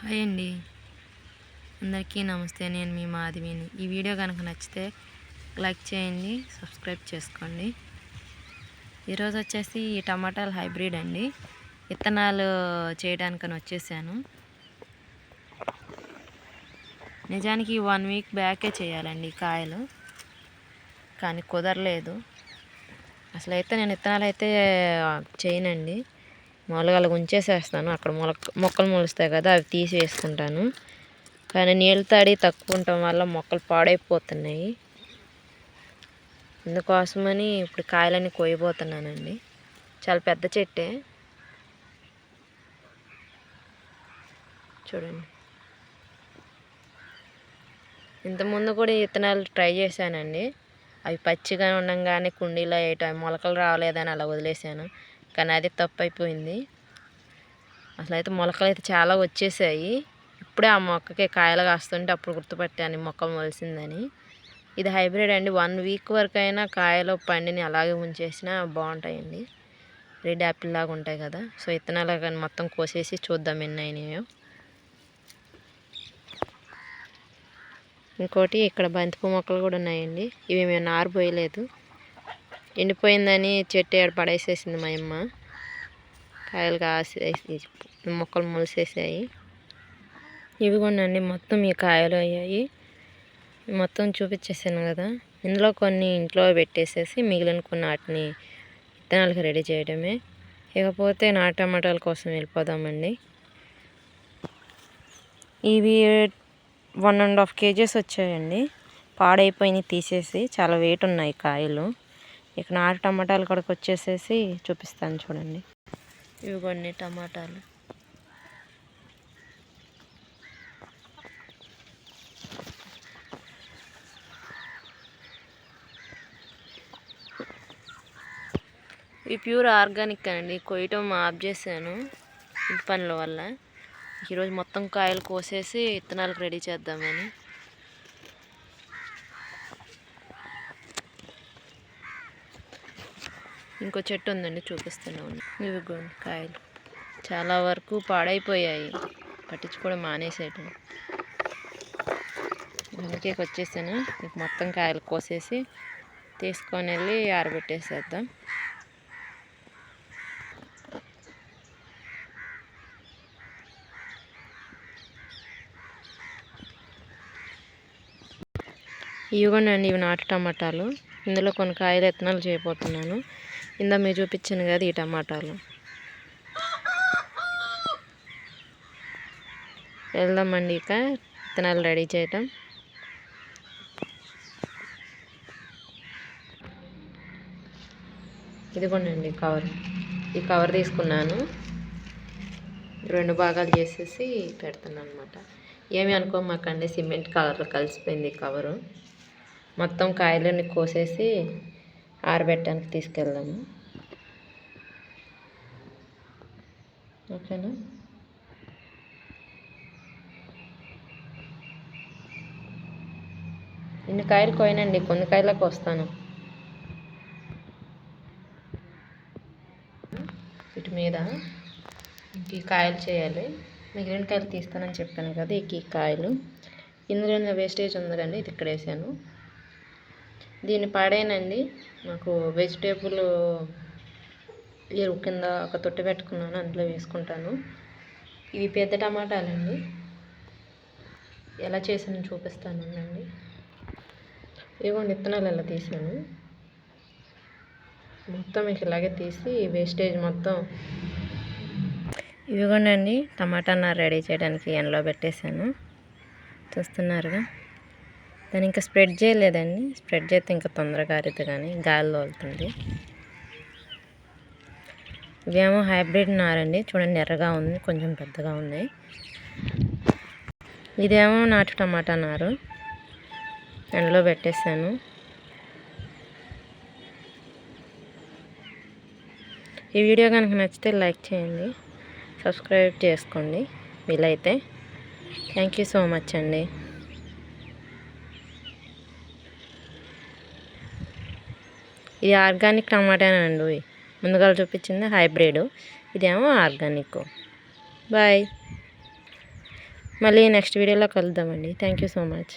Hi అండి, అందరికీ నమస్తే. నేను మీ మాధవిని. ఈ వీడియో కనుక నచ్చితే లైక్ చేయండి, సబ్స్క్రైబ్ చేసుకోండి. ఈరోజు వచ్చేసి ఈ టమాటాలు హైబ్రిడ్ అండి. విత్తనాలు చేయడానికని వచ్చేసాను. నిజానికి 1 వీక్ బ్యాకే చేయాలండి కాయలు, కానీ కుదరలేదు. అసలు అయితే నేను విత్తనాలు అయితే చేయనండి, మామూలుగా అలా ఉంచేసేస్తాను. అక్కడ మొక్కలు మొలుస్తాయి కదా, అవి తీసి వేసుకుంటాను. కానీ నీళ్ళ తడి తక్కువ ఉండటం వల్ల మొక్కలు పాడైపోతున్నాయి. అందుకోసమని ఇప్పుడు కాయలన్నీ కోయబోతున్నానండి. చాలా పెద్ద చెట్టే, చూడండి. ఇంతకుముందు కూడా విత్తనాలు ట్రై చేశానండి. అవి పచ్చిగా ఉండగానే కుండీలో వేయటం, మొలకలు రావలేదని అలా వదిలేసాను. కానీ అది తప్పు అయిపోయింది. అసలు అయితే మొలకలు అయితే చాలా వచ్చేసాయి. ఇప్పుడే ఆ మొక్కకి కాయలు కాస్తుంటే అప్పుడు గుర్తుపట్టాను మొక్క మొలిసిందని. ఇది హైబ్రిడ్ అండి. 1 వీక్ వరకు అయినా కాయలు పండిని అలాగే ఉంచేసినా బాగుంటాయండి. రెడ్ యాపిల్ లాగా ఉంటాయి కదా. సో విత్తనాలు కానీ మొత్తం కోసేసి చూద్దాం ఎన్ని అయినాయో. ఇంకోటి ఇక్కడ బంతిపూ మొక్కలు కూడా ఉన్నాయండి. ఇవి మేము నారు పోయలేదు, ఎండిపోయిందని చెట్టు ఏడ పడేసేసింది మా అమ్మ. కాయలు కాసేసి మొక్కలు మొలిసేసాయి. ఇవి కూడా అండి మొత్తం ఈ కాయలు అయ్యాయి. మొత్తం చూపించేసాను కదా. ఇందులో కొన్ని ఇంట్లో పెట్టేసేసి మిగిలిన కొన్ని వాటిని విత్తనాలకు రెడీ చేయడమే. ఇకపోతే నాటు టమాటాల కోసం వెళ్ళిపోదామండి. ఇవి 1.5 kgs వచ్చాయండి. పాడైపోయినాయి తీసేసి, చాలా వెయిట్ ఉన్నాయి కాయలు. ఇక నాటు టమాటాలు ఇక్కడికి వచ్చేసేసి చూపిస్తాను చూడండి. ఇవి కొన్ని టమాటాలు. ఇవి ప్యూర్ ఆర్గానిక్ అండి. కొయ్యటం ఆఫ్ చేశాను ఇంటి పనుల వల్ల. ఈరోజు మొత్తం కాయలు కోసేసి విత్తనాలకు రెడీ చేద్దామని. ఇంకో చెట్టు ఉందండి, చూపిస్తున్నాను. ఇవి కొన్ని కాయలు చాలా వరకు పాడైపోయాయి, పట్టించుకోవడం మానేసేయటం. అందుకే వచ్చేసాను. ఇంక మొత్తం కాయలు కోసేసి తీసుకొని వెళ్ళి ఆరబెట్టేసేద్దాం. ఇవిగోనండి, ఇవి నాటు టమాటాలు. ఇందులో కొన్ని కాయలు విత్తనాలు చేయబోతున్నాను. ఇందా మీరు చూపించాను కదా ఈ టమాటాలు. వెళ్దామండి ఇక విత్తనాలు రెడీ చేయటం. ఇదిగోండి కవర్. ఈ కవర్ తీసుకున్నాను, 2 భాగాలు చేసేసి పెడుతున్నాను అనమాట. ఏమి అనుకోమాకండి, సిమెంట్ కలర్లో కలిసిపోయింది కవరు. మొత్తం కాయలన్నీ కోసేసి ఆరబెట్టడానికి తీసుకెళ్దాము, ఓకేనా. ఇన్ని కాయలు కోయనండి, కొన్ని కాయలకు వస్తాను. వీటి మీద ఇంక ఈ కాయలు చేయాలి. మిగిలిన కాయలు తీస్తానని చెప్పాను కదా. ఈ కాయలు ఇందులో వేస్టేజ్ ఉంది కండి, ఇది ఇక్కడ వేసాను. దీన్ని పాడేనండి. నాకు వెజిటేబుల్ ఎరువు కింద ఒక తొట్టి పెట్టుకున్నాను, అందులో వేసుకుంటాను. ఇవి పెద్ద టమాటాలండి. ఎలా చేసాను చూపిస్తాను అండి. ఇదిగోండి విత్తనాలు ఎలా తీసాను. మొత్తం మీకు ఇలాగే తీసి వేస్టేజ్ మొత్తం. ఇవిగోండి టమాటా నారు రెడీ చేయడానికి ఎండలో పెట్టేశాను, చూస్తున్నారుగా. దాన్ని ఇంకా స్ప్రెడ్ చేయలేదండి. స్ప్రెడ్ చేస్తే ఇంకా తొందరగా ఆరిద్ది, కానీ గాలిలో వెళ్తుంది. ఇవేమో హైబ్రిడ్ నారండి. చూడండి, ఎర్రగా ఉంది, కొంచెం పెద్దగా ఉన్నాయి. ఇదేమో నాటు టమాటా నారు, ఎండలో పెట్టేశాను. ఈ వీడియో కనుక నచ్చితే లైక్ చేయండి, సబ్స్క్రైబ్ చేసుకోండి వీలైతే. థ్యాంక్ యూ సో మచ్ అండి. ఇది ఆర్గానిక్ టమాటానండి. ముందుగా చూపించింది హైబ్రిడ్, ఇదేమో ఆర్గానిక్. బాయ్. మళ్ళీ నెక్స్ట్ వీడియోలో కలుద్దామండి. Thank you so much.